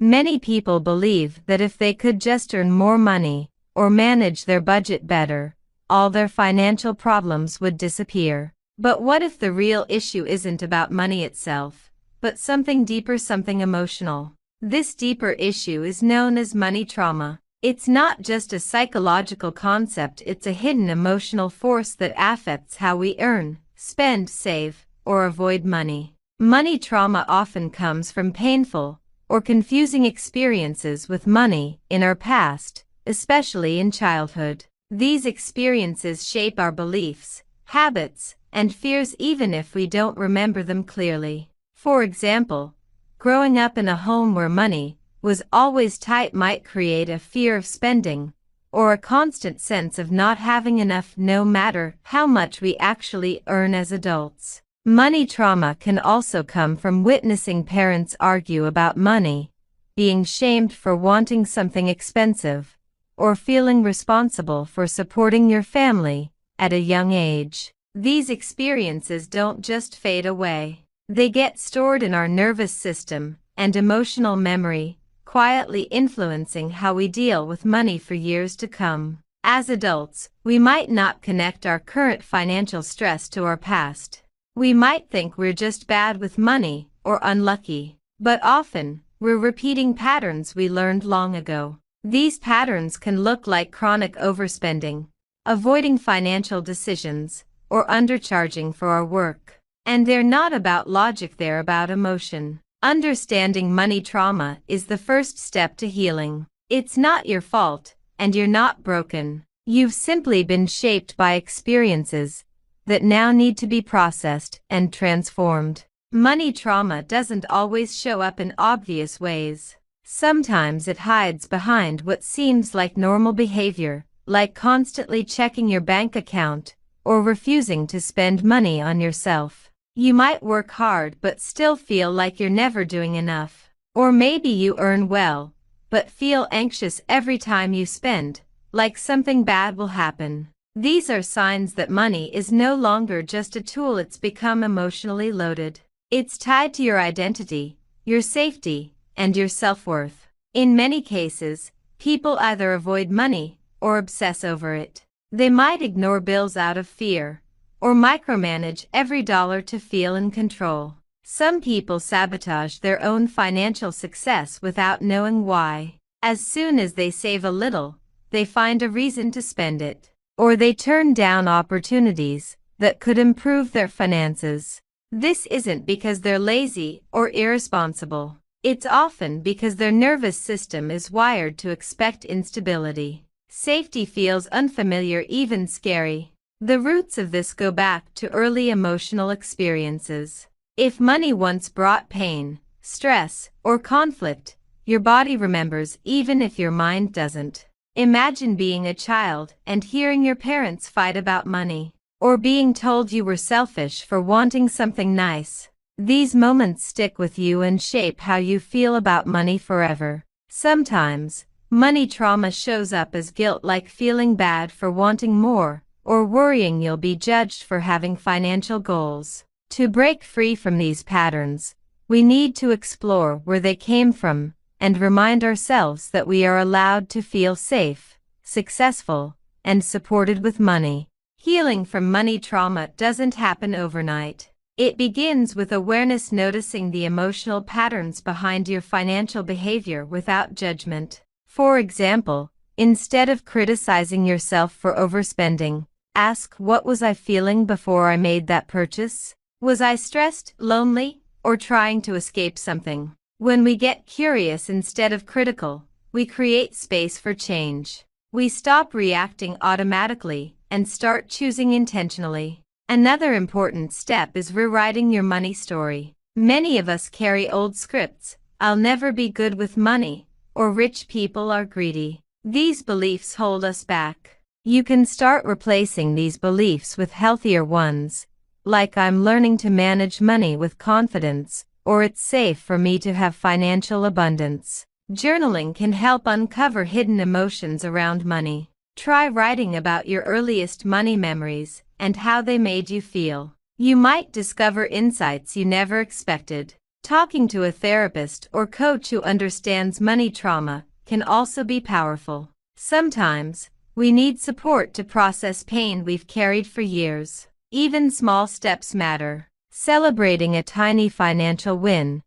Many people believe that if they could just earn more money or manage their budget better, all their financial problems would disappear. But what if the real issue isn't about money itself, but something deeper, something emotional? This deeper issue is known as money trauma. It's not just a psychological concept, it's a hidden emotional force that affects how we earn, spend, save, or avoid money. Money trauma often comes from painful or confusing experiences with money in our past, especially in childhood. These experiences shape our beliefs, habits, and fears even if we don't remember them clearly. For example, growing up in a home where money was always tight might create a fear of spending, or a constant sense of not having enough no matter how much we actually earn as adults. Money trauma can also come from witnessing parents argue about money, being shamed for wanting something expensive, or feeling responsible for supporting your family at a young age. These experiences don't just fade away. They get stored in our nervous system and emotional memory, quietly influencing how we deal with money for years to come. As adults, we might not connect our current financial stress to our past. We might think we're just bad with money or unlucky, but often, we're repeating patterns we learned long ago. These patterns can look like chronic overspending, avoiding financial decisions, or undercharging for our work. And they're not about logic, they're about emotion. Understanding money trauma is the first step to healing. It's not your fault, and you're not broken. You've simply been shaped by experiences that now need to be processed and transformed. Money trauma doesn't always show up in obvious ways. Sometimes it hides behind what seems like normal behavior, like constantly checking your bank account or refusing to spend money on yourself. You might work hard but still feel like you're never doing enough. Or maybe you earn well, but feel anxious every time you spend, like something bad will happen. These are signs that money is no longer just a tool, it's become emotionally loaded. It's tied to your identity, your safety, and your self-worth. In many cases, people either avoid money or obsess over it. They might ignore bills out of fear, or micromanage every dollar to feel in control. Some people sabotage their own financial success without knowing why. As soon as they save a little, they find a reason to spend it, or they turn down opportunities that could improve their finances. This isn't because they're lazy or irresponsible. It's often because their nervous system is wired to expect instability. Safety feels unfamiliar, even scary. The roots of this go back to early emotional experiences. If money once brought pain, stress, or conflict, your body remembers even if your mind doesn't. Imagine being a child and hearing your parents fight about money, or being told you were selfish for wanting something nice. These moments stick with you and shape how you feel about money forever. Sometimes, money trauma shows up as guilt, like feeling bad for wanting more, or worrying you'll be judged for having financial goals. To break free from these patterns, we need to explore where they came from and remind ourselves that we are allowed to feel safe, successful, and supported with money. Healing from money trauma doesn't happen overnight. It begins with awareness, noticing the emotional patterns behind your financial behavior without judgment. For example, instead of criticizing yourself for overspending, ask, what was I feeling before I made that purchase? Was I stressed, lonely, or trying to escape something? When we get curious instead of critical, we create space for change. We stop reacting automatically and start choosing intentionally. Another important step is rewriting your money story. Many of us carry old scripts: I'll never be good with money, or rich people are greedy. These beliefs hold us back. You can start replacing these beliefs with healthier ones, like I'm learning to manage money with confidence, or it's safe for me to have financial abundance. Journaling can help uncover hidden emotions around money. Try writing about your earliest money memories and how they made you feel. You might discover insights you never expected. Talking to a therapist or coach who understands money trauma can also be powerful. Sometimes, we need support to process pain we've carried for years. Even small steps matter. Celebrating a tiny financial win,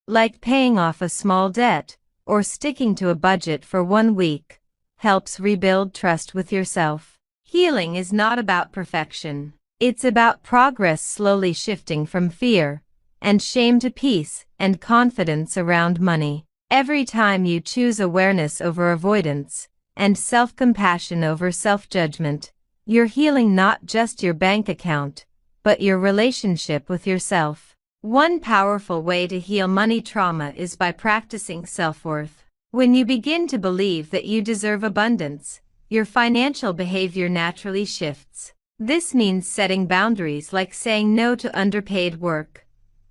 like paying off a small debt or sticking to a budget for 1 week, helps rebuild trust with yourself. Healing is not about perfection. It's about progress, slowly shifting from fear and shame to peace and confidence around money. Every time you choose awareness over avoidance and self-compassion over self-judgment, you're healing not just your bank account, but your relationship with yourself. One powerful way to heal money trauma is by practicing self-worth. When you begin to believe that you deserve abundance, your financial behavior naturally shifts. This means setting boundaries, like saying no to underpaid work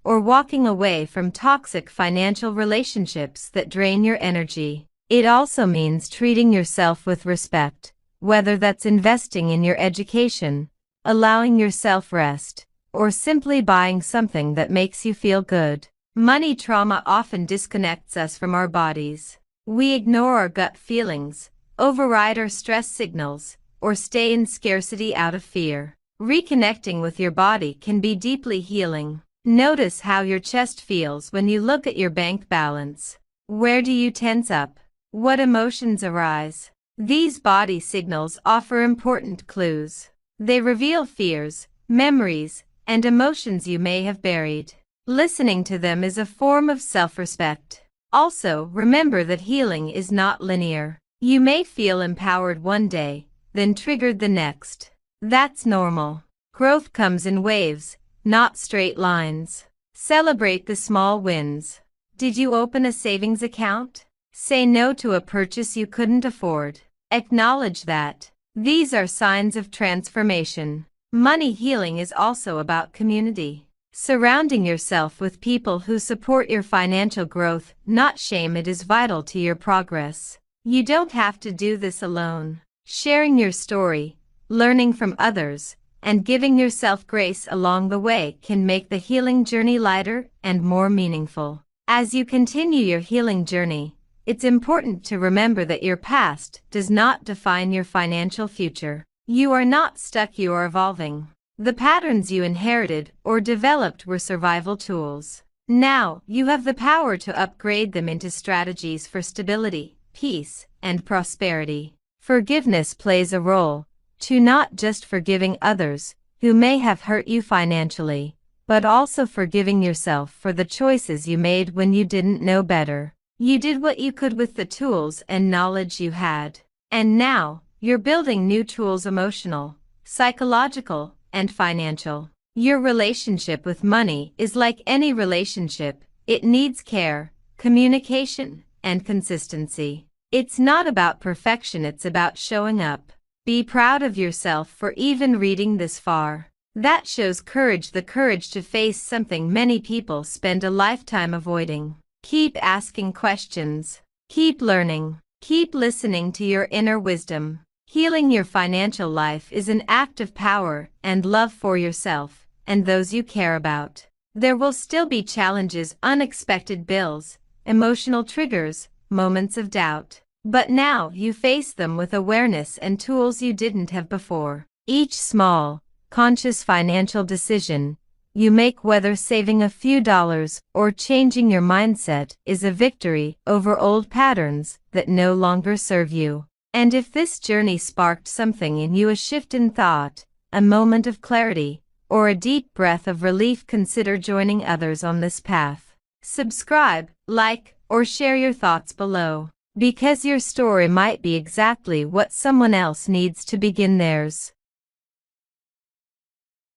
or walking away from toxic financial relationships that drain your energy. It also means treating yourself with respect, whether that's investing in your education, allowing yourself rest, or simply buying something that makes you feel good. Money trauma often disconnects us from our bodies. We ignore our gut feelings, override our stress signals, or stay in scarcity out of fear. Reconnecting with your body can be deeply healing. Notice how your chest feels when you look at your bank balance. Where do you tense up? What emotions arise? These body signals offer important clues. They reveal fears, memories, and emotions you may have buried. Listening to them is a form of self-respect. Also, remember that healing is not linear. You may feel empowered one day, then triggered the next. That's normal. Growth comes in waves, not straight lines. Celebrate the small wins. Did you open a savings account? Say no to a purchase you couldn't afford. Acknowledge that. These are signs of transformation. Money healing is also about community. Surrounding yourself with people who support your financial growth, not shame it, is vital to your progress. You don't have to do this alone. Sharing your story, learning from others, and giving yourself grace along the way can make the healing journey lighter and more meaningful. As you continue your healing journey, it's important to remember that your past does not define your financial future. You are not stuck, you are evolving. The patterns you inherited or developed were survival tools. Now, you have the power to upgrade them into strategies for stability, peace, and prosperity. Forgiveness plays a role, too, not just forgiving others who may have hurt you financially, but also forgiving yourself for the choices you made when you didn't know better. You did what you could with the tools and knowledge you had. And now, you're building new tools: emotional, psychological, and financial. Your relationship with money is like any relationship. It needs care, communication, and consistency. It's not about perfection, it's about showing up. Be proud of yourself for even reading this far. That shows courage, the courage to face something many people spend a lifetime avoiding. Keep asking questions. Keep learning. Keep listening to your inner wisdom. Healing your financial life is an act of power and love for yourself and those you care about. There will still be challenges, unexpected bills, emotional triggers, moments of doubt. But now you face them with awareness and tools you didn't have before. Each small, conscious financial decision you make, whether saving a few dollars or changing your mindset, is a victory over old patterns that no longer serve you. And if this journey sparked something in you, a shift in thought, a moment of clarity, or a deep breath of relief, consider joining others on this path. Subscribe, like, or share your thoughts below, because your story might be exactly what someone else needs to begin theirs.